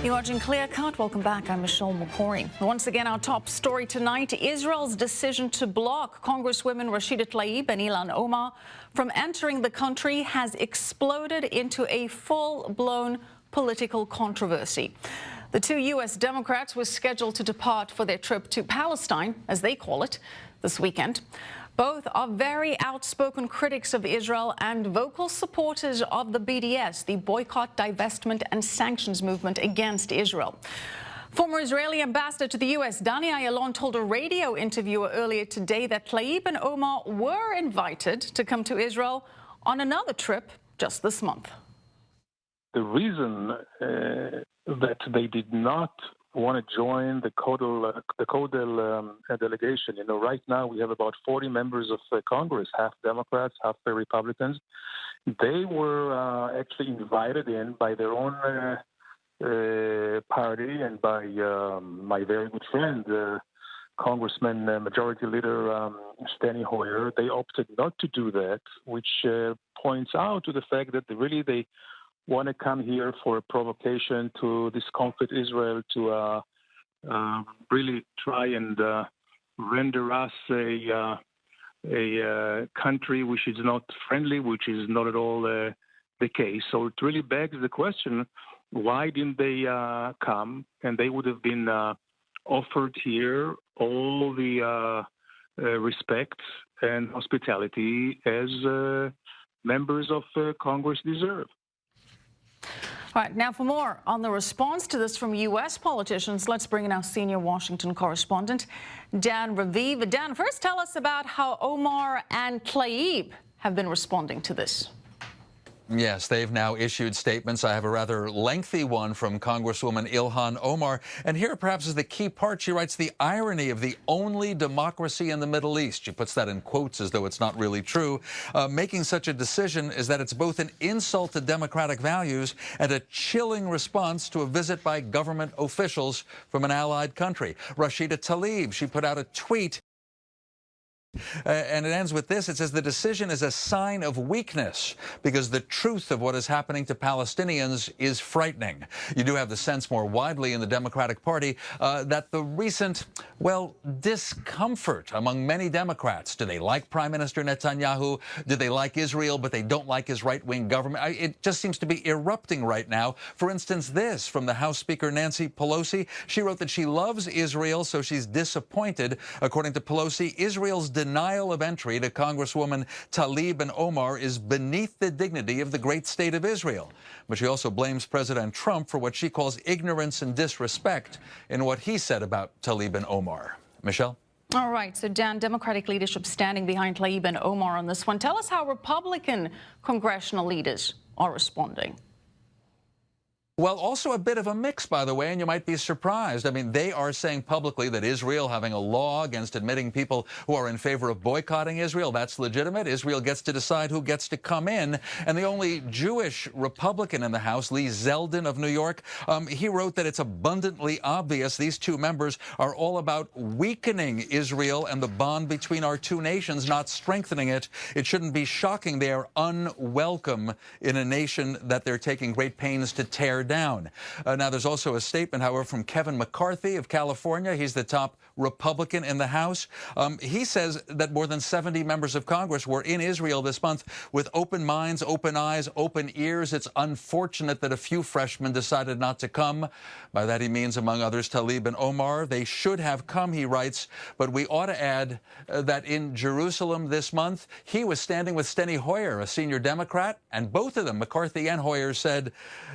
You're watching ClearCut. Welcome back. I'm Michelle Makori. Once again, our top story tonight, Israel's decision to block Congresswomen Rashida Tlaib and Ilhan Omar from entering the country has exploded into a full-blown political controversy. The two U.S. Democrats were scheduled to depart for their trip to Palestine, as they call it, this weekend. Both are very outspoken critics of Israel and vocal supporters of the BDS, the Boycott, Divestment and Sanctions movement against Israel. Former Israeli ambassador to the U.S., Dani Ayalon, told a radio interviewer earlier today that Tlaib and Omar were invited to come to Israel on another trip just this month. The reason that they did not want to join the CODEL delegation. You know, right now we have about 40 members of Congress, half Democrats, half Republicans. They were actually invited in by their own party and by my very good friend, Congressman Majority Leader Steny Hoyer. They opted not to do that, which points out to the fact that they want to come here for a provocation to discomfort Israel, to really try and render us a country which is not friendly, which is not at all the case. So it really begs the question, why didn't they come? And they would have been offered here all the respect and hospitality as members of Congress deserve. All right, now for more on the response to this from U.S. politicians, let's bring in our senior Washington correspondent, Dan Raviv. Dan, first tell us about how Omar and Tlaib have been responding to this. Yes, they've now issued statements. I have a rather lengthy one from Congresswoman Ilhan Omar. And here perhaps is the key part. She writes, the irony of the only democracy in the Middle East. She puts that in quotes as though it's not really true. Making such a decision is that it's both an insult to democratic values and a chilling response to a visit by government officials from an allied country. Rashida Tlaib, she put out a tweet. And it ends with this. It says the decision is a sign of weakness because the truth of what is happening to Palestinians is frightening. You do have the sense more widely in the Democratic Party that the recent, well, discomfort among many Democrats. Do they like Prime Minister Netanyahu? Do they like Israel, but they don't like his right-wing government? It just seems to be erupting right now. For instance, this from the House Speaker Nancy Pelosi. She wrote that she loves Israel, so she's disappointed. According to Pelosi, Israel's denial of entry to Congresswoman Tlaib and Omar is beneath the dignity of the great state of Israel. But she also blames President Trump for what she calls ignorance and disrespect in what he said about Tlaib and Omar. Michelle? All right, so Dan, Democratic leadership standing behind Tlaib and Omar on this one. Tell us how Republican congressional leaders are responding. Well, also a bit of a mix, by the way, and you might be surprised. I mean, they are saying publicly that Israel having a law against admitting people who are in favor of boycotting Israel, that's legitimate. Israel gets to decide who gets to come in. And the only Jewish Republican in the House, Lee Zeldin of New York, he wrote that it's abundantly obvious these two members are all about weakening Israel and the bond between our two nations, not strengthening it. It shouldn't be shocking they are unwelcome in a nation that they're taking great pains to tear down. Now, there's also a statement, however, from Kevin McCarthy of California. He's the top Republican in the House. He says that more than 70 members of Congress were in Israel this month with open minds, open eyes, open ears. It's unfortunate that a few freshmen decided not to come. By that he means, among others, Tlaib and Omar. They should have come, he writes, but we ought to add that in Jerusalem this month, he was standing with Steny Hoyer, a senior Democrat, and both of them, McCarthy and Hoyer, said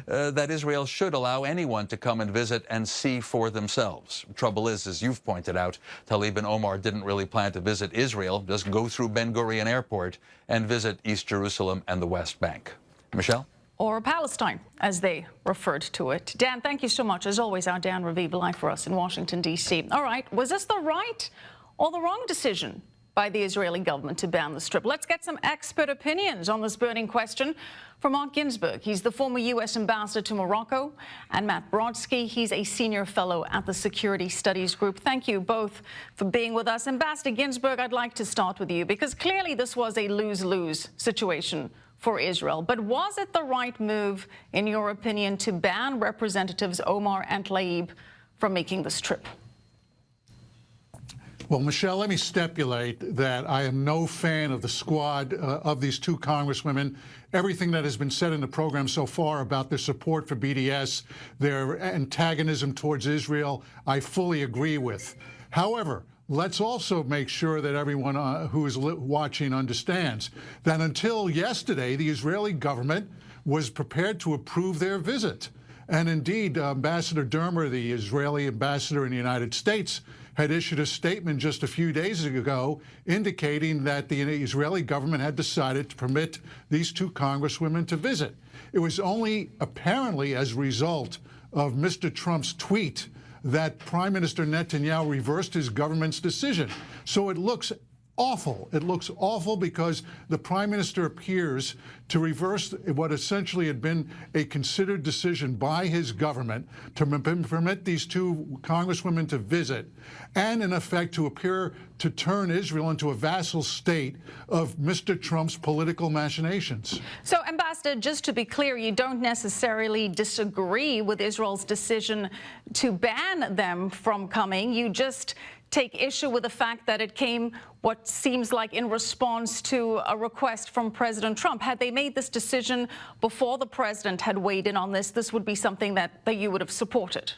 that Israel should allow anyone to come and visit and see for themselves. Trouble is, as you've pointed out, Tlaib and Omar didn't really plan to visit Israel, just go through Ben Gurion Airport and visit East Jerusalem and the West Bank. Michelle? Or Palestine, as they referred to it. Dan, thank you so much. As always, our Dan Raviv live for us in Washington, D.C. All right, was this the right or the wrong decision by the Israeli government to ban the strip? Let's get some expert opinions on this burning question from Marc Ginsberg. He's the former U.S. ambassador to Morocco, and Matt Brodsky. He's a senior fellow at the Security Studies Group. Thank you both for being with us. Ambassador Ginsberg, I'd like to start with you because clearly this was a lose-lose situation for Israel. But was it the right move, in your opinion, to ban Representatives Omar and Tlaib from making this trip? Well, Michelle, let me stipulate that I am no fan of the squad of these two congresswomen. Everything that has been said in the program so far about their support for BDS, their antagonism towards Israel, I fully agree with. However, let's also make sure that everyone who is watching understands that until yesterday, the Israeli government was prepared to approve their visit. And indeed, Ambassador Dermer, the Israeli ambassador in the United States, had issued a statement just a few days ago indicating that the Israeli government had decided to permit these two congresswomen to visit. It was only apparently as a result of Mr. Trump's tweet that Prime Minister Netanyahu reversed his government's decision. So it looks awful. It looks awful because the Prime Minister appears to reverse what essentially had been a considered decision by his government to permit these two congresswomen to visit, and in effect to appear to turn Israel into a vassal state of Mr. Trump's political machinations. So, Ambassador, just to be clear, you don't necessarily disagree with Israel's decision to ban them from coming. You just take issue with the fact that it came what seems like in response to a request from President Trump. Had they made this decision before the president had weighed in on this, this would be something that you would have supported.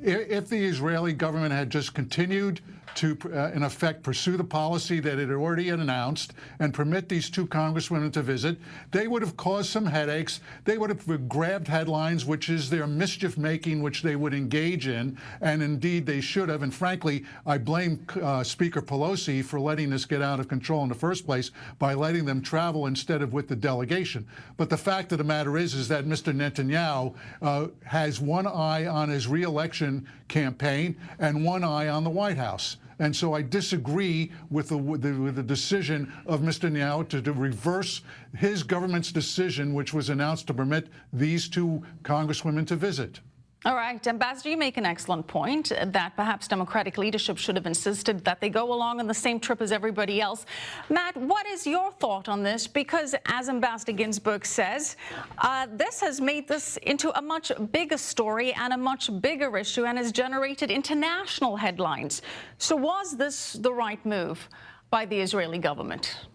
If the Israeli government had just continued to, in effect, pursue the policy that it already had announced and permit these two congresswomen to visit, they would have caused some headaches. They would have grabbed headlines, which is their mischief-making, which they would engage in, and indeed they should have. And frankly, I blame Speaker Pelosi for letting this get out of control in the first place by letting them travel instead of with the delegation. But the fact of the matter is that Mr. Netanyahu has one eye on his re-election campaign and one eye on the White House. And so I disagree with the decision of Mr. Netanyahu to reverse his government's decision, which was announced to permit these two congresswomen to visit. All right, Ambassador, you make an excellent point that perhaps Democratic leadership should have insisted that they go along on the same trip as everybody else. Matt, what is your thought on this? Because as Ambassador Ginsberg says, this has made this into a much bigger story and a much bigger issue and has generated international headlines. So was this the right move by the Israeli government?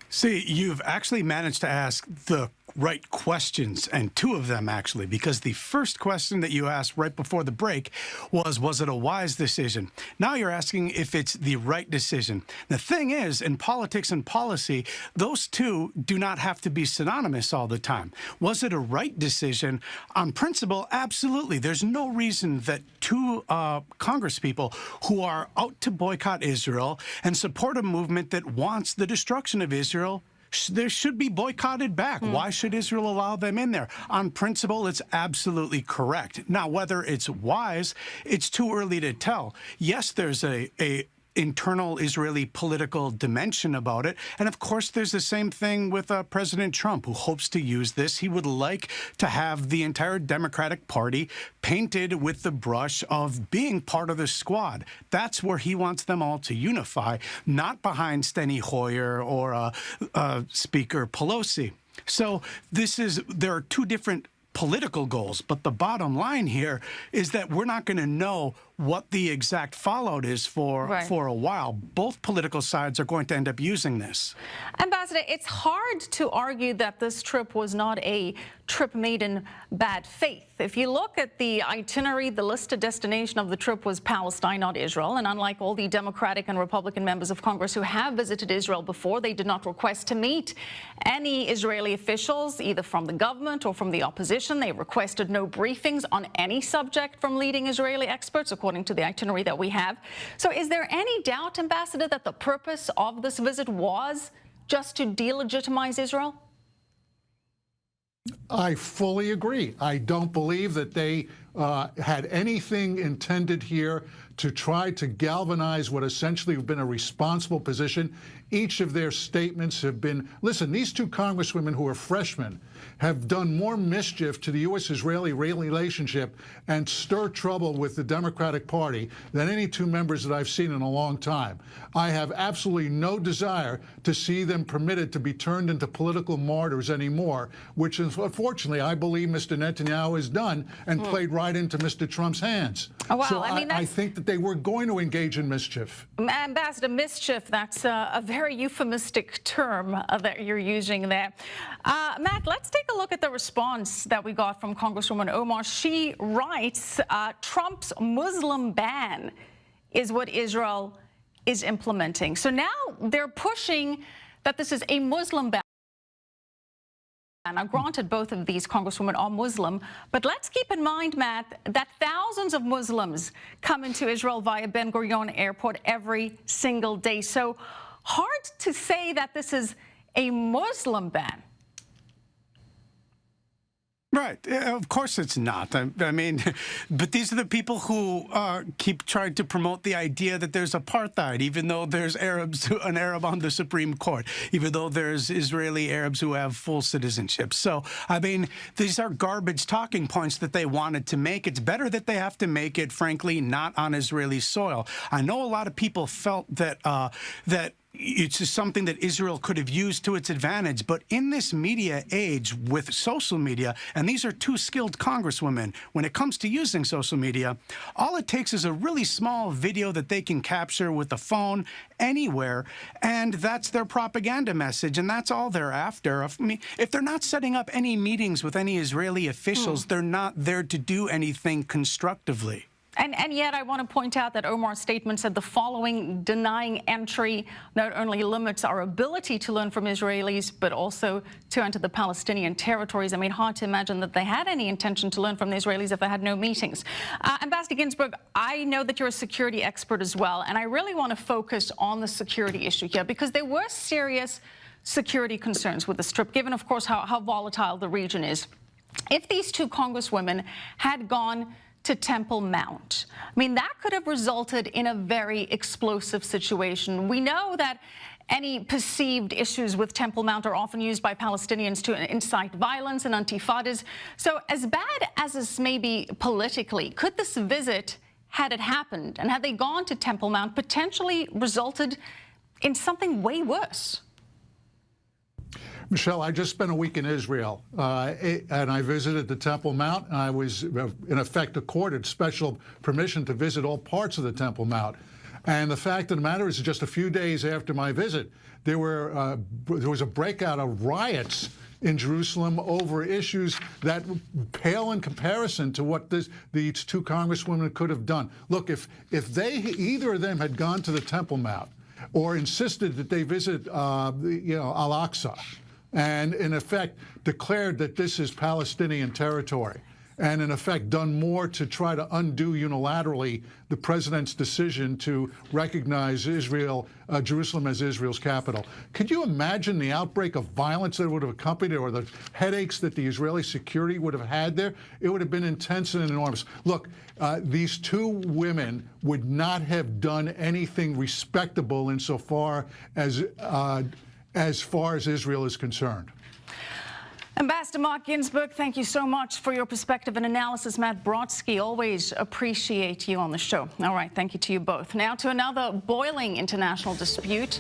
See, you've actually managed to ask the right questions, and two of them actually, because the first question that you asked right before the break was it a wise decision? Now you're asking if it's the right decision. The thing is, in politics and policy, those two do not have to be synonymous all the time. Was it a right decision? On principle, absolutely. There's no reason that two congresspeople who are out to boycott Israel and support a movement that wants the destruction of Israel, they should be boycotted back. Why should Israel allow them in there? On principle, it's absolutely correct. Now, whether it's wise, it's too early to tell. Yes, there's a internal Israeli political dimension about it. And of course, there's the same thing with President Trump, who hopes to use this. He would like to have the entire Democratic Party painted with the brush of being part of the squad. That's where he wants them all to unify, not behind Steny Hoyer or Speaker Pelosi. So there are two different political goals, but the bottom line here is that we're not going to know what the exact fallout is for a while. Both political sides are going to end up using this. Ambassador, it's hard to argue that this trip was not a trip made in bad faith. If you look at the itinerary, the listed destination of the trip was Palestine, not Israel. And unlike all the Democratic and Republican members of Congress who have visited Israel before, they did not request to meet any Israeli officials, either from the government or from the opposition. They requested no briefings on any subject from leading Israeli experts, according to the itinerary that we have. So is there any doubt, Ambassador, that the purpose of this visit was just to delegitimize Israel? I fully agree. I don't believe that they had anything intended here to try to galvanize what essentially have been a responsible position. Each of their statements have been, listen, these two congresswomen who are freshmen have done more mischief to the U.S.-Israeli relationship and stir trouble with the Democratic Party than any two members that I've seen in a long time. I have absolutely no desire to see them permitted to be turned into political martyrs anymore, which is, unfortunately, I believe Mr. Netanyahu has done and played right into Mr. Trump's hands. Oh, wow. So I mean, I think that they were going to engage in mischief. Ambassador, mischief, that's a very euphemistic term that you're using there. Matt, let's take a look at the response that we got from Congresswoman Omar. She writes, Trump's Muslim ban is what Israel is implementing. So now they're pushing that this is a Muslim ban. Now, granted, both of these congresswomen are Muslim, but let's keep in mind, Matt, that thousands of Muslims come into Israel via Ben Gurion Airport every single day. So hard to say that this is a Muslim ban. Right. Of course it's not. I mean, but these are the people who keep trying to promote the idea that there's apartheid, even though there's an Arab on the Supreme Court, even though there's Israeli Arabs who have full citizenship. So, I mean, these are garbage talking points that they wanted to make. It's better that they have to make it, frankly, not on Israeli soil. I know a lot of people felt that it's just something that Israel could have used to its advantage. But in this media age with social media, and these are two skilled congresswomen, when it comes to using social media, all it takes is a really small video that they can capture with a phone anywhere, and that's their propaganda message, and that's all they're after. I mean, if they're not setting up any meetings with any Israeli officials, they're not there to do anything constructively. And yet I want to point out that Omar's statement said the following: denying entry not only limits our ability to learn from Israelis, but also to enter the Palestinian territories. I mean, hard to imagine that they had any intention to learn from the Israelis if they had no meetings. Ambassador Ginsberg, I know that you're a security expert as well, and I really want to focus on the security issue here, because there were serious security concerns with the Strip, given, of course, how volatile the region is. If these two congresswomen had gone to Temple Mount, I mean, that could have resulted in a very explosive situation. We know that any perceived issues with Temple Mount are often used by Palestinians to incite violence and intifadas. So as bad as this may be politically, could this visit, had it happened, and had they gone to Temple Mount, potentially resulted in something way worse? Michelle, I just spent a week in Israel, and I visited the Temple Mount, and I was, in effect, accorded special permission to visit all parts of the Temple Mount. And the fact of the matter is, just a few days after my visit, there was a breakout of riots in Jerusalem over issues that pale in comparison to what these two congresswomen could have done. Look, if either of them had gone to the Temple Mount or insisted that they visit, Al-Aqsa, and in effect declared that this is Palestinian territory, and in effect done more to try to undo unilaterally the president's decision to recognize Jerusalem as Israel's capital. Could you imagine the outbreak of violence that would have accompanied it, or the headaches that the Israeli security would have had there? It would have been intense and enormous. Look, these two women would not have done anything respectable insofar as far as Israel is concerned. Ambassador Marc Ginsberg, thank you so much for your perspective and analysis. Matt Brodsky, always appreciate you on the show. All right, thank you to you both. Now to another boiling international dispute.